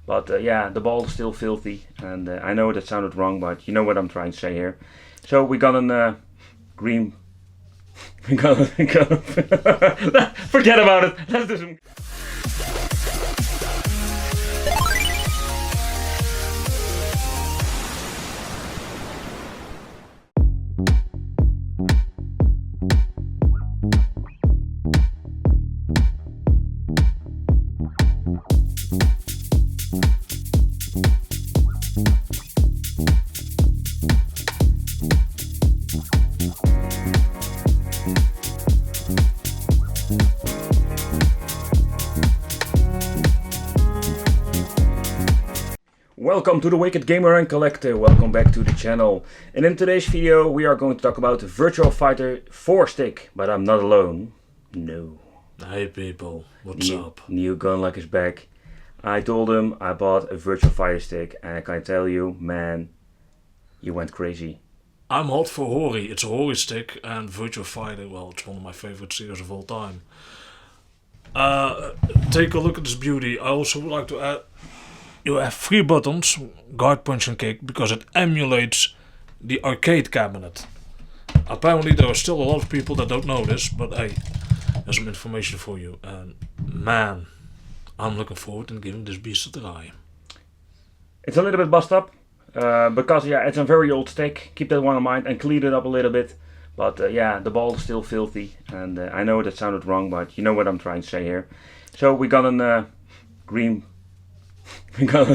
But yeah, the ball is still filthy, and I know that sounded wrong, but you know what I'm trying to say here. So we got an green. we got forget about it. Let's do some. Welcome to the Wicked Gamer and Collector, welcome back to the channel. And in today's video we are going to talk about the Virtua Fighter 4 stick, but I'm not alone. No. Hey people, what's up? New Gunlock is back. I told him I bought a Virtua Fighter stick and I can tell you, man, you went crazy. I'm hot for Hori, it's a Hori stick, and Virtua Fighter, well, it's one of my favorite series of all time. Take a look at this beauty. I also would like to add, you have 3 buttons, guard, punch and kick, because it emulates the arcade cabinet. Apparently there are still a lot of people that don't know this, but hey, there's some information for you. And man, I'm looking forward to giving this beast a try. It's a little bit bust up, because yeah, it's a very old stick, keep that one in mind, and clean it up a little bit. But yeah, the ball is still filthy, and I know that sounded wrong, but you know what I'm trying to say here. So we got an green. Forget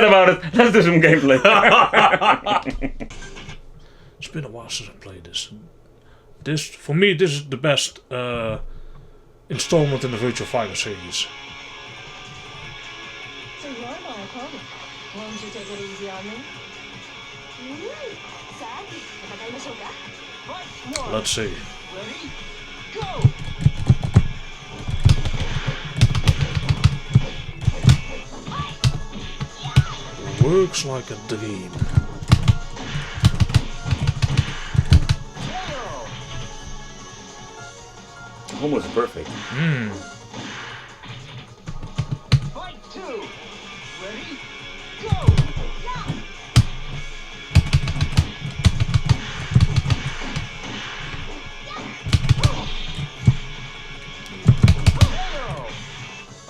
about it. Let's do some gameplay. It's been a while since I played this. For me, this is the best installment in the Virtua Fighter series. So you're my opponent. Won't you take it easy on me? Let's see. Ready? Go! Works like a dream. Almost perfect. Fight 2. Ready? Go!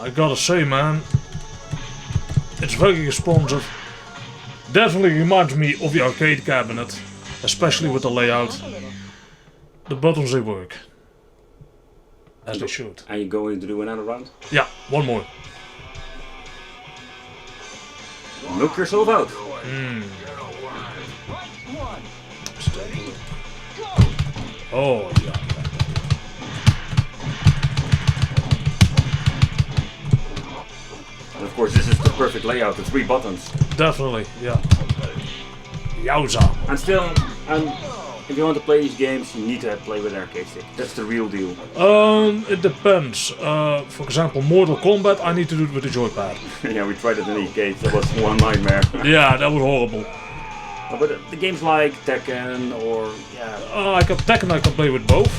I gotta say, man, it's very responsive. Definitely reminds me of the arcade cabinet, especially with the layout. The buttons, they work. As they should. Are you going to do another round? Yeah, one more. Knock yourself out. Oh, yeah. And of course, this is the perfect layout, the 3 buttons. Definitely, yeah. Yowza. And still, if you want to play these games, you need to play with an arcade stick. That's the real deal. It depends. For example, Mortal Kombat, I need to do it with the Joypad. Yeah, we tried it in the arcade. That was one nightmare. Yeah, that was horrible. But the games like Tekken or yeah. Tekken I can play with both.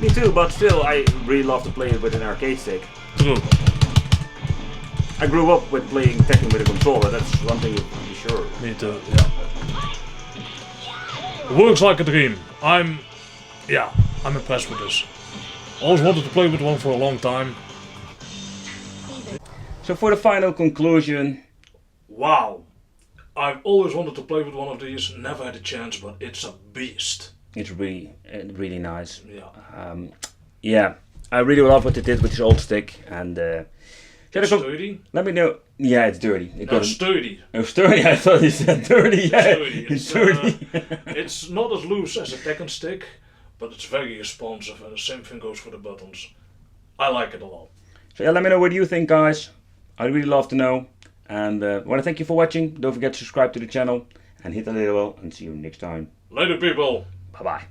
Me too, but still, I really love to play it with an arcade stick. True. I grew up with playing Tekken with a controller. That's one thing you can be sure. Me too. Yeah. Works like a dream. I'm impressed with this. Always wanted to play with one for a long time. So for the final conclusion, wow. I've always wanted to play with one of these, never had a chance, but it's a beast. it's really nice. Yeah. Yeah, I really love what they did with this old stick, and It's sturdy? let me know. Yeah, it's dirty. No, sturdy. Oh, sturdy. I thought you said dirty. Yeah, Sturdy. it's sturdy. It's not as loose as a Tekken stick, but it's very responsive, and the same thing goes for the buttons. I like it a lot. So yeah, let me know what you think, guys. I'd really love to know. And I want to thank you for watching. Don't forget to subscribe to the channel and hit the little bell, and see you next time. Later, people. Bye bye.